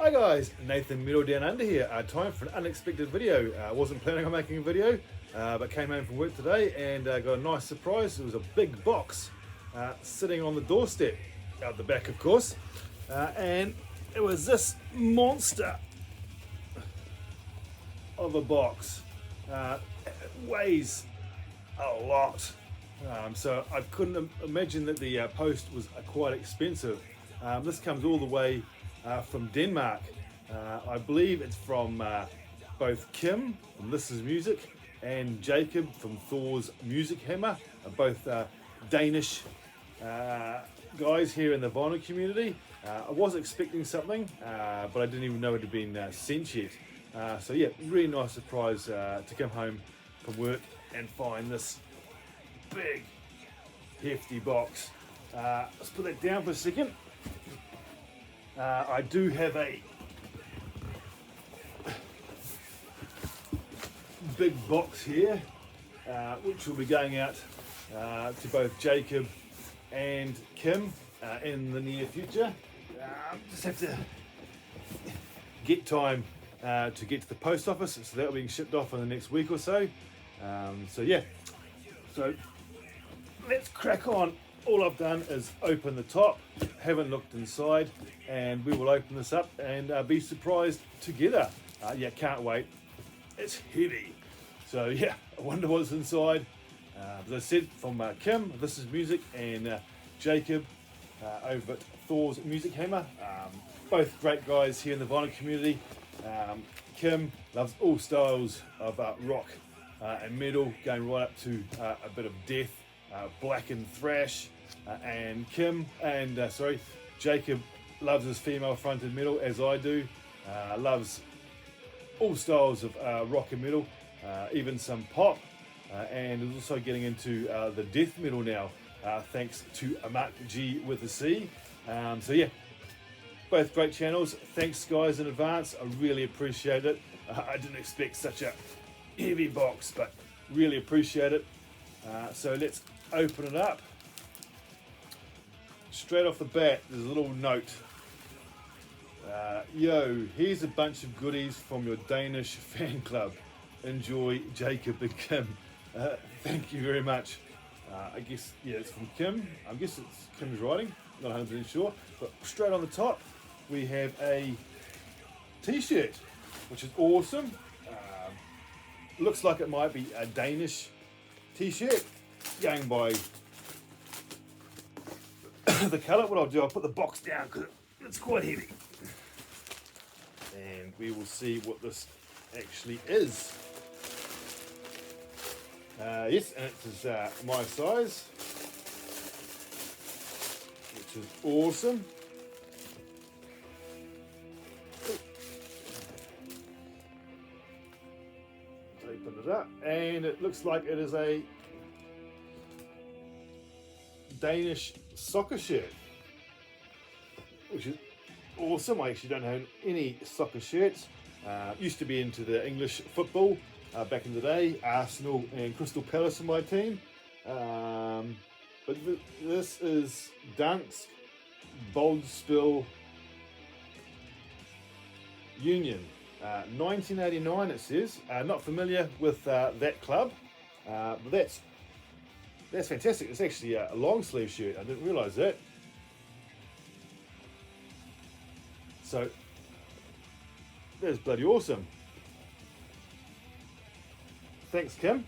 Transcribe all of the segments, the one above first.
Hi guys, Nathan Middle Down Under here. Time for an unexpected video. Wasn't planning on making a video, but came home from work today and got a nice surprise. It was a big box sitting on the doorstep, out the back of course, and it was this monster of a box. It weighs a lot, so I couldn't imagine that the post was quite expensive. This comes all the way from Denmark. I believe it's from both Kim from This Is Music and Jacob from Thor's Music Hammer, both Danish guys here in the vinyl community. I was expecting something, but I didn't even know it had been sent yet. So yeah, really nice surprise to come home from work and find this big, hefty box. Let's put that down for a second. I do have a big box here, which will be going out to both Jacob and Kim in the near future. Just have to get time to get to the post office, so that'll be shipped off in the next week or so. So yeah, so let's crack on. All I've done is open the top, haven't looked inside, and we will open this up and be surprised together. Yeah, can't wait. It's heavy. So yeah, I wonder what's inside. As I said, from Kim, This Is Music, and Jacob over at Thor's Music Hammer. Both great guys here in the vinyl community. Kim loves all styles of rock and metal, going right up to a bit of death, black and thrash, and Jacob loves his female fronted metal, as I do. Loves all styles of rock and metal, even some pop, and is also getting into the death metal now, thanks to Mark G with a C. So yeah, both great channels. Thanks guys in advance, I really appreciate it. I didn't expect such a heavy box, but really appreciate it. So let's open it up. Straight off the bat, there's a little note. Yo, here's a bunch of goodies from your Danish fan club. Enjoy, Jacob and Kim. Thank you very much. I guess, yeah, it's from Kim. I guess it's Kim's writing, not 100% sure. But straight on the top, we have a t-shirt, which is awesome. Looks like it might be a Danish t-shirt, going by the colour. What I'll do, I'll put the box down because it's quite heavy, and we will see what this actually is. Yes, and it is my size, which is awesome. Open it up, and it looks like it is a Danish soccer shirt, which is awesome. I actually don't own any soccer shirts. Used to be into the English football back in the day. Arsenal and Crystal Palace are my team. But this is Dansk Boldspil Union. 1989 it says. Not familiar with that club, but that's fantastic. It's actually a long sleeve shirt. I didn't realise that. So that's bloody awesome. Thanks, Kim.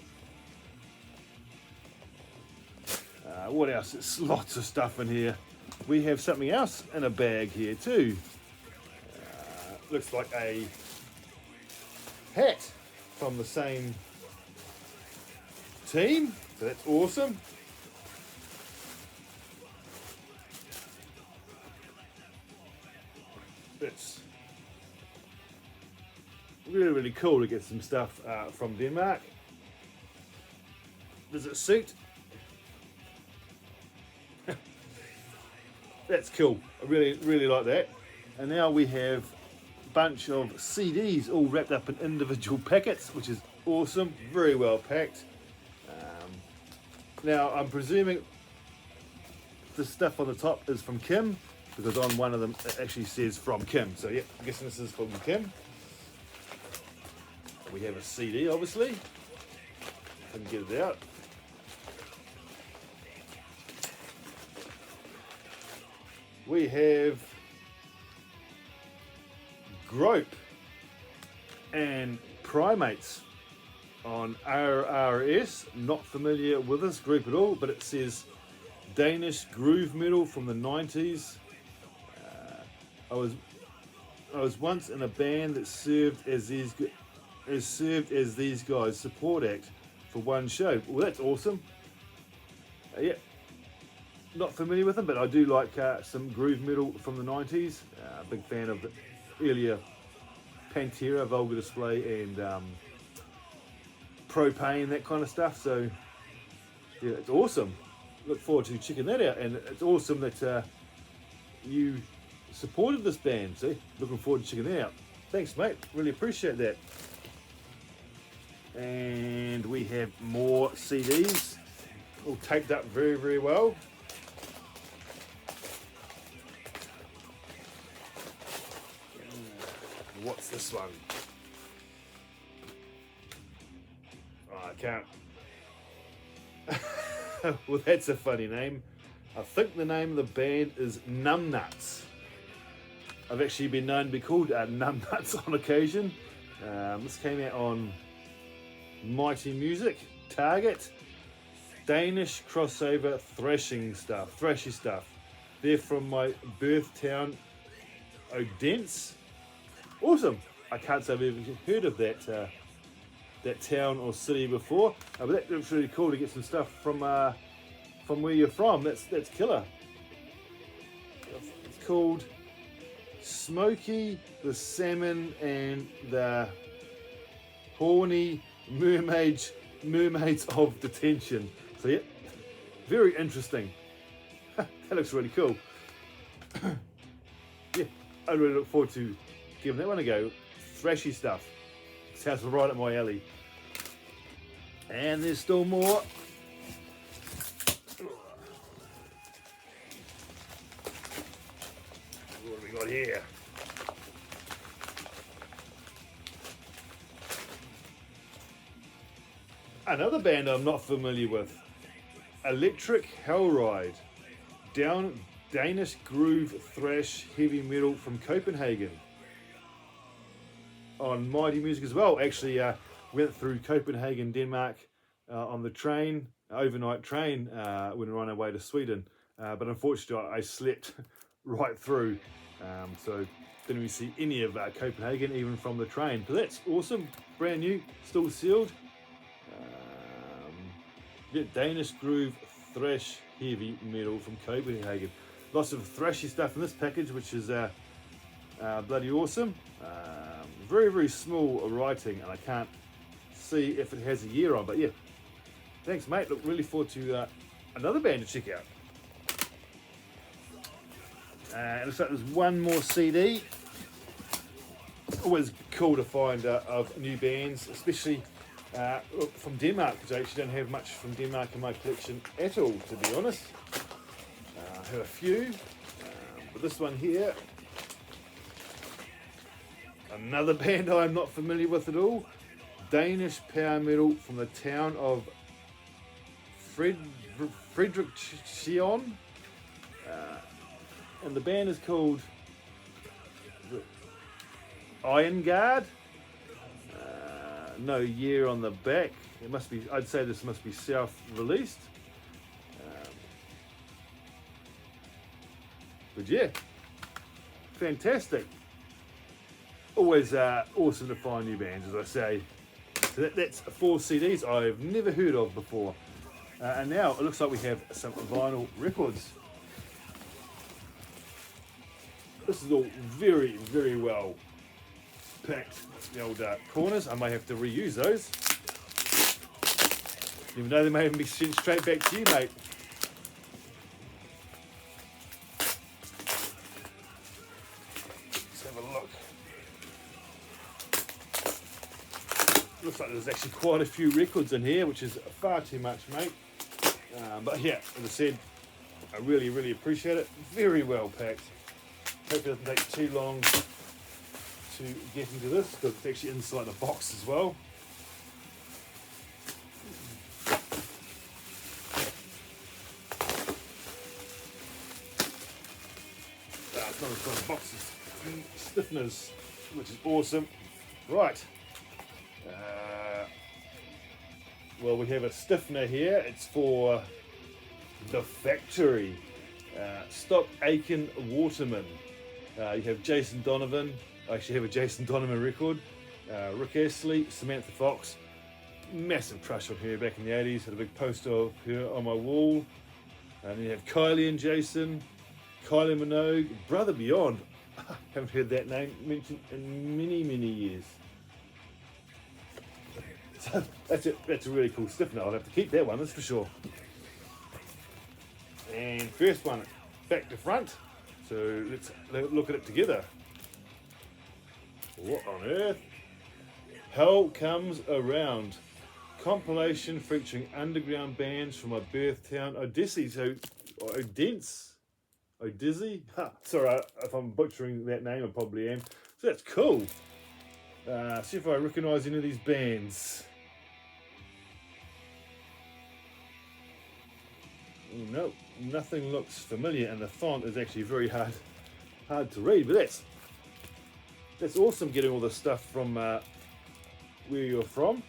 What else? There's lots of stuff in here. We have something else in a bag here too. Looks like a hat from the same team. So that's awesome. It's really, really cool to get some stuff from Denmark. Does it suit? That's cool. I really, really like that. And now we have a bunch of CDs all wrapped up in individual packets, which is awesome. Very well packed. Now I'm presuming the stuff on the top is from Kim, because on one of them it actually says from Kim. So yeah, I'm guessing this is from Kim. We have a CD, obviously. Couldn't get it out. We have Grope and Primates on RRS. Not familiar with this group at all, but it says Danish groove metal from the 90s. I was once in a band that served as these guys' support act for one show. Well, that's awesome. Yeah, not familiar with them, but I do like some groove metal from the 90s. Big fan of the earlier Pantera, Vulgar Display, and Propane, that kind of stuff. So yeah, it's awesome. Look forward to checking that out, and it's awesome that you supported this band. See, looking forward to checking that out. Thanks, mate. Really appreciate that. And we have more CDs, all taped up very, very well. What's this one? Oh, I can't. Well, that's a funny name. I think the name of the band is Numbnuts. I've actually been known to be called Numbnuts on occasion. This came out on Mighty Music, Target. Danish crossover thrashy stuff. They're from my birth town, Odense. Awesome. I can't say I've ever heard of that town or city before, but that looks really cool to get some stuff from where you're from. That's killer. It's called Smokey the Salmon and the Horny Mermaids of Detention. So yeah, very interesting. That looks really cool. Yeah, I really look forward to giving that one a go. Thrashy stuff. Sounds right up my alley. And there's still more. What have we got here? Another band I'm not familiar with. Electric Hellride. Danish groove thrash heavy metal from Copenhagen. On Mighty Music as well. Actually went through Copenhagen, Denmark on the train, overnight train when we were on our way to Sweden. But unfortunately I slept right through. So didn't really see any of Copenhagen even from the train. But that's awesome. Brand new, still sealed. Yeah, Danish groove thrash heavy metal from Copenhagen. Lots of thrashy stuff in this package, which is bloody awesome. Very, very small writing, and I can't see if it has a year on, but yeah. Thanks, mate. Look, really forward to another band to check out. It looks like there's one more CD. Always cool to find of new bands, especially from Denmark, because I actually don't have much from Denmark in my collection at all, to be honest. I have a few, but this one here, another band I'm not familiar with at all. Danish power metal from the town of Frederikshavn. And the band is called Iron Guard. No year on the back. It must be, I'd say this must be self-released. But yeah, fantastic. Always awesome to find new bands, as I say. So that's 4 CDs I've never heard of before. And now it looks like we have some vinyl records. This is all very, very well packed. The old corners, I may have to reuse those. Even though they may even be sent straight back to you, mate. Let's have a look. Looks like there's actually quite a few records in here, which is far too much, mate. But yeah, as I said, I really, really appreciate it. Very well packed. Hopefully it doesn't take too long to get into this because it's actually inside the box as well. It's not inside the box, it's stiffeners, which is awesome. Right. Well, we have a stiffener here. It's for the factory. Stop Aiken Waterman. You have Jason Donovan. I actually have a Jason Donovan record. Rick Astley, Samantha Fox. Massive crush on her back in the 80s. Had a big poster of her on my wall. And then you have Kylie and Jason. Kylie Minogue. Brother Beyond. Haven't heard that name mentioned in many, many years. So that's a really cool stiffener. I'll have to keep that one, that's for sure. And first one, back to front. So let's look at it together. What on earth? Hell Comes Around. Compilation featuring underground bands from my birth town, Odessa. So, Odessa? Sorry if I'm butchering that name, I probably am. So that's cool. See if I recognise any of these bands. No, nothing looks familiar, and the font is actually very hard to read. But that's awesome, getting all this stuff from where you're from.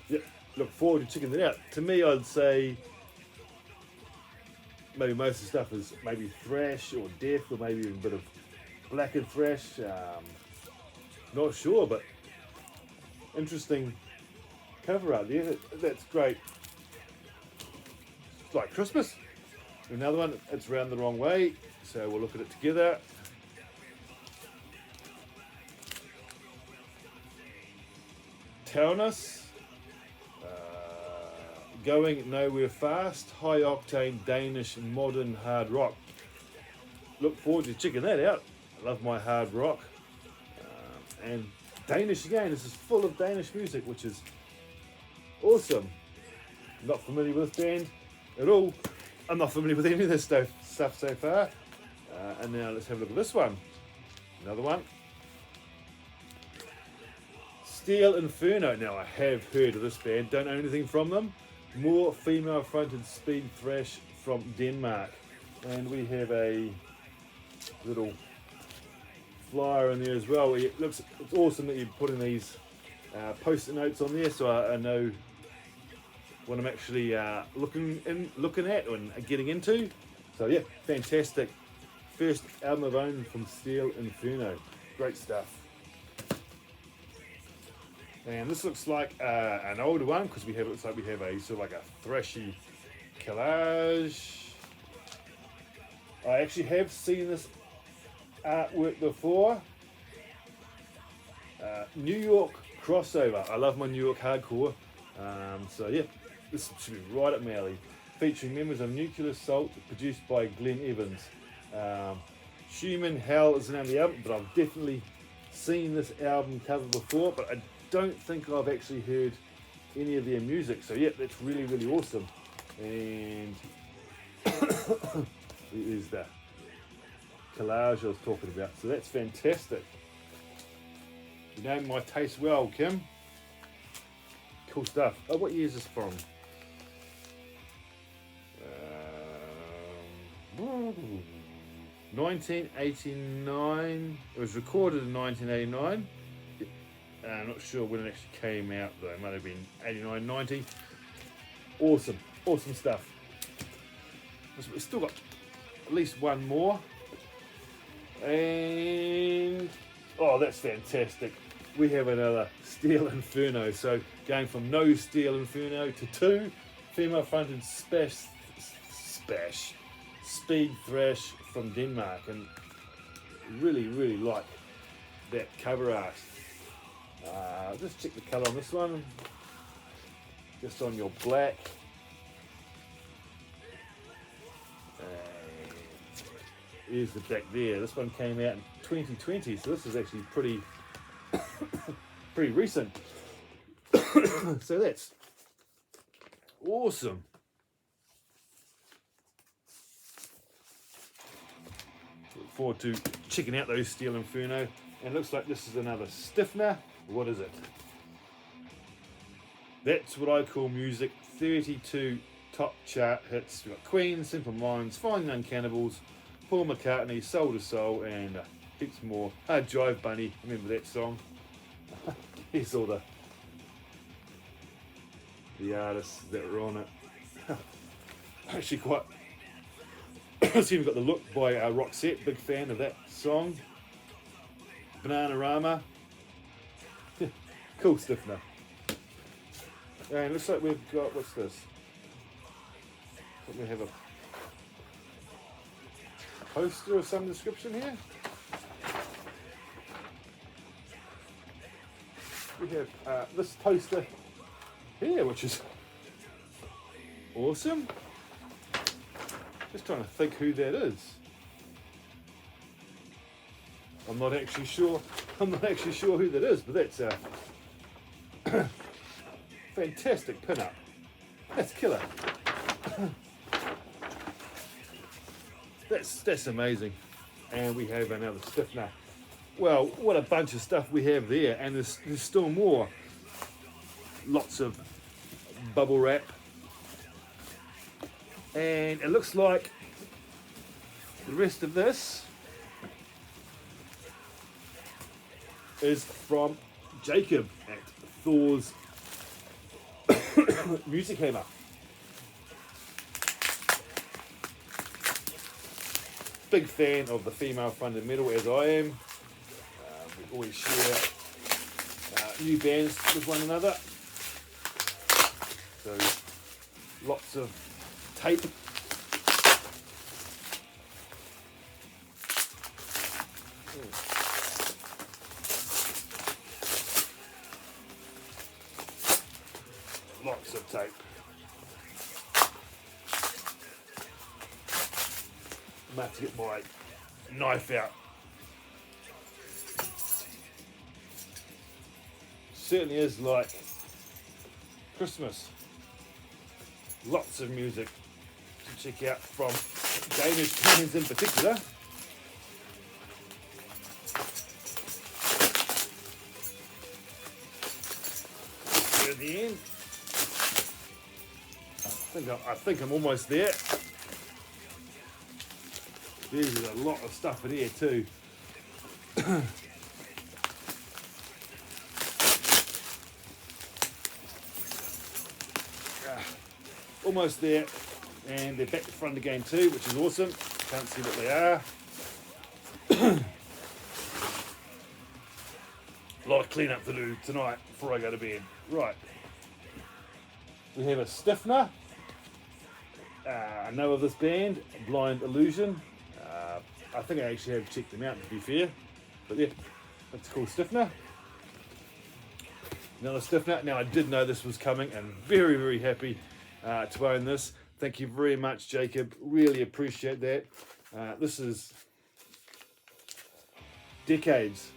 Yep, look forward to checking that out. To me, I'd say maybe most of the stuff is maybe thrash or death, or maybe even a bit of blackened thrash. Not sure, but interesting cover art there. That's great. It's like Christmas. Another one, it's round the wrong way, so we'll look at it together. Taunus, Going Nowhere Fast, high octane Danish modern hard rock. Look forward to checking that out. I love my hard rock. And Danish again, this is full of Danish music, which is awesome. Not familiar with this band at all. I'm not familiar with any of this stuff so far. And now let's have a look at this one. Another one. Steel Inferno. Now I have heard of this band, don't know anything from them. More female fronted speed thrash from Denmark. And we have a little flyer in there as well. It's awesome that you're putting these post-it notes on there, so I know what I'm actually looking at and getting into. So yeah, fantastic. First album of own from Steel Inferno. Great stuff. And this looks like an older one because it looks like we have a sort of like a thrashy collage. I actually have seen this artwork before. New York crossover. I love my New York hardcore. So yeah, this should be right up my alley. Featuring members of Nuclear Assault, produced by Glenn Evans. Human Hell is the name of the album, but I've definitely seen this album cover before, but I don't think I've actually heard any of their music. So yeah, that's really, really awesome. And there's the collage I was talking about. So that's fantastic. You know my taste well, Kim. Cool stuff. Oh, what year is this from? 1989. It was recorded in 1989. I'm not sure when it actually came out though. It might have been 89, 90. Awesome, awesome stuff. We've still got at least one more. And oh, that's fantastic. We have another Steel Inferno. So going from no Steel Inferno to two female fronted speed thrash from Denmark, and really, really like that cover art. Just check the colour on this one. Just on your black. Here's the back there. This one came out in 2020, so this is actually pretty pretty recent. So that's awesome. forward to checking out those Steel Inferno. And it looks like this is another stiffener. What is it? That's what I call music. 32 top chart hits. We've got Queen, Simple Minds, Fine Young Cannibals, Paul McCartney, Soul to Soul, and heaps more. Jive Bunny, remember that song? Here's all the artists that were on it. Actually quite, see, we've got the Look by Roxette, big fan of that song. Bananarama, cool stiffener. And looks like we've got, what's this? We have a poster of some description here. We have this poster here, which is awesome. Just trying to think who that is. I'm not actually sure who that is, but that's a fantastic pin-up. That's killer. That's amazing. And we have another stiffener. Well, what a bunch of stuff we have there, and there's still more. Lots of bubble wrap. And it looks like the rest of this is from Jacob at Thor's Music Hammer. Big fan of the female fronted metal, as I am. We always share new bands with one another. So lots of tape. Lots of tape. I'm about to get my knife out. Certainly is like Christmas. Lots of music to check out from Danish bands in particular. At the end, I think I'm almost there. There's a lot of stuff in here too. Almost there, and they're back to front again too, which is awesome. Can't see what they are. A lot of cleanup to do tonight before I go to bed. Right, we have a stiffener. I know of this band, Blind Illusion. I think I actually have checked them out, to be fair. But yeah, that's a cool stiffener. Another stiffener. Now, I did know this was coming, and very, very happy to own this. Thank you very much, Jacob. Really appreciate that. This is Decades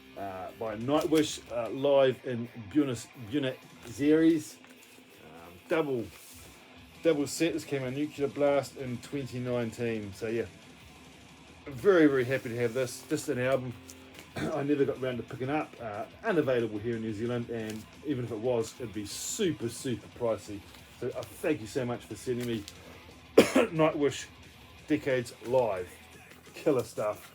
by Nightwish, live in Buenos Aires. Double set. This came on Nuclear Blast in 2019. So yeah, very, very happy to have this. Just an album I never got around to picking up. Unavailable here in New Zealand, and even if it was, it'd be super, super pricey. So thank you so much for sending me Nightwish Decades live. Killer stuff.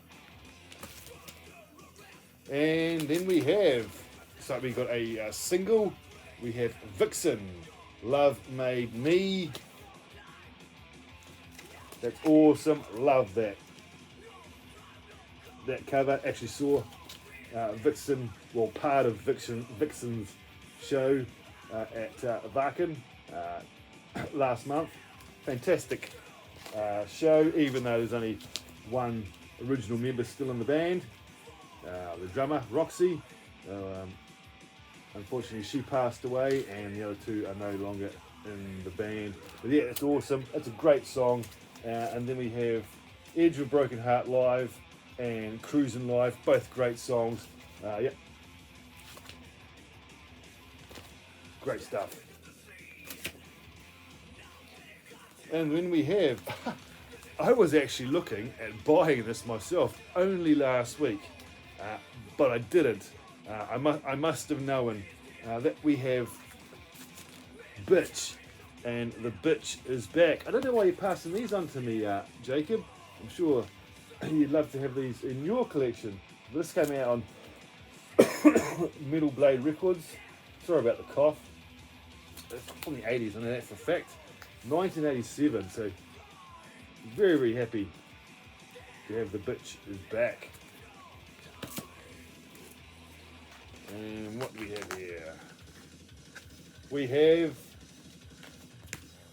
And then we have, so we got a single. We have Vixen, Love Made Me. That's awesome. Love that. That cover. Actually saw Vixen, well, part of Vixen's show at Vaken last month. Fantastic show, even though there's only one original member still in the band, the drummer Roxy. Unfortunately, she passed away, and the other two are no longer in the band. But yeah, it's awesome. It's a great song. And then we have Edge of Broken Heart live and Cruisin' live, both great songs. Yep. Great stuff. And then we have I was actually looking at buying this myself only last week, but I didn't. I must have known that we have Bitch, and the Bitch is back. I don't know why you're passing these on to me, Jacob. I'm sure you'd love to have these in your collection. This came out on Metal Blade Records. Sorry about the cough. It's from the 80s, I know that for a fact. 1987, so very, very happy to have the Bitch is back. And what do we have here? We have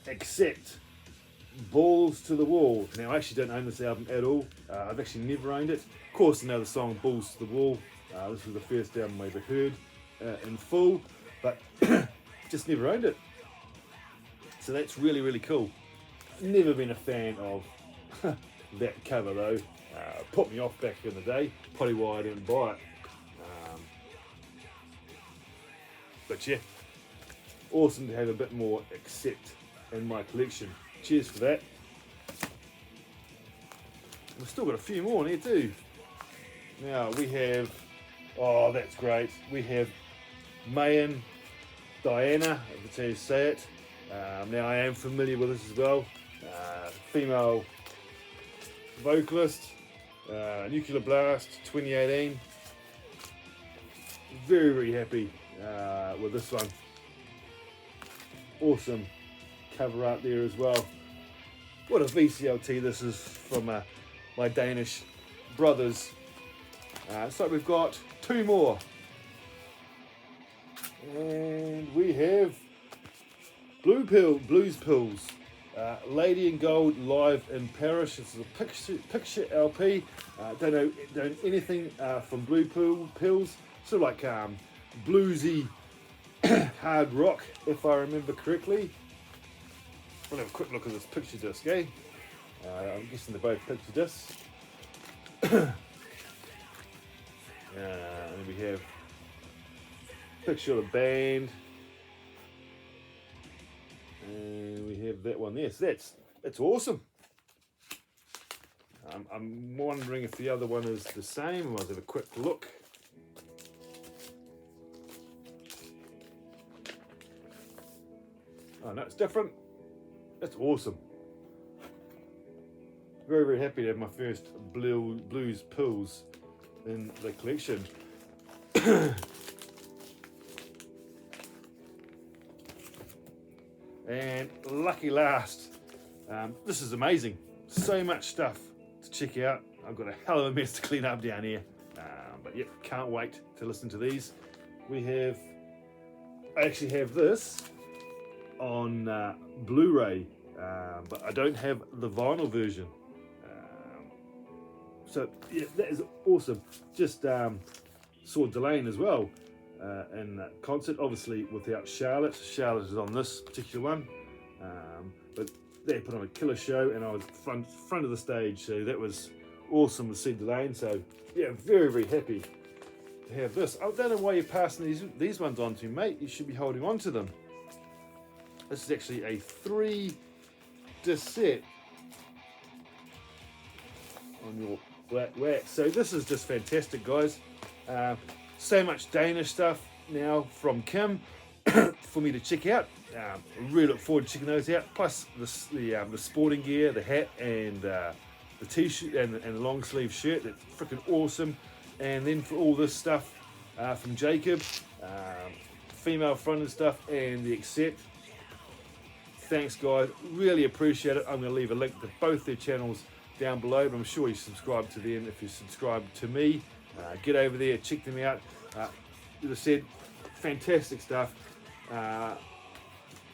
Accept, Balls to the Wall. Now, I actually don't own this album at all. I've actually never owned it. Of course, I know the song Balls to the Wall. This was the first album I ever heard in full, but just never owned it. So that's really, really cool. Never been a fan of that cover though. Put me off back in the day. Probably why I didn't buy it. But yeah, awesome to have a bit more Accept in my collection. Cheers for that. We've still got a few more in here too. Now we have, oh that's great, we have Mayan Diana, that's how you say it. Now I am familiar with this as well. Female vocalist, Nuclear Blast 2018. Very, very happy with this one. Awesome cover art there as well. What a VCLT this is from my Danish brothers. So we've got two more. And we have Blues Pills. Lady in Gold live in Paris. This is a picture LP. Don't know anything from Blue Pills. Sort of like bluesy hard rock, if I remember correctly. We'll have a quick look at this picture disc, eh? I'm guessing they're both picture discs. And we have a picture of the band. And we have that one there. So that's awesome. I'm wondering if the other one is the same. I'll have a quick look. Oh no, it's different. That's awesome. Very, very happy to have my first Blues Pills in the collection. And lucky last, this is amazing. So much stuff to check out. I've got a hell of a mess to clean up down here. But yep, can't wait to listen to these. I actually have this on Blu-ray, but I don't have the vinyl version. So yeah, that is awesome. Just saw Delane as well in concert, obviously without Charlotte. Charlotte is on this particular one, but they put on a killer show, and I was front of the stage, so that was awesome to see Delane. So yeah, very, very happy to have this. I don't know why you're passing these ones on to me, mate. You should be holding on to them. This is actually a 3-disc set on your black wax. So this is just fantastic, guys. So much Danish stuff now from Kim for me to check out. I really look forward to checking those out. Plus the sporting gear, the hat, and the t-shirt and the long sleeve shirt. That's freaking awesome. And then for all this stuff from Jacob, female fronted stuff, and the Accept. Thanks, guys. Really appreciate it. I'm going to leave a link to both their channels down below, but I'm sure you subscribe to them if you subscribe to me. Get over there, check them out. As I said, fantastic stuff.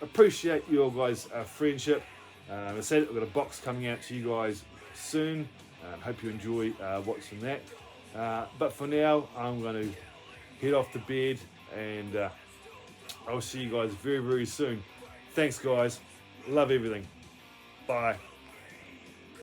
Appreciate your guys' friendship. As I said, I've got a box coming out to you guys soon. Hope you enjoy watching that. But for now, I'm going to head off to bed, and I'll see you guys very, very soon. Thanks, guys. Love everything. Bye.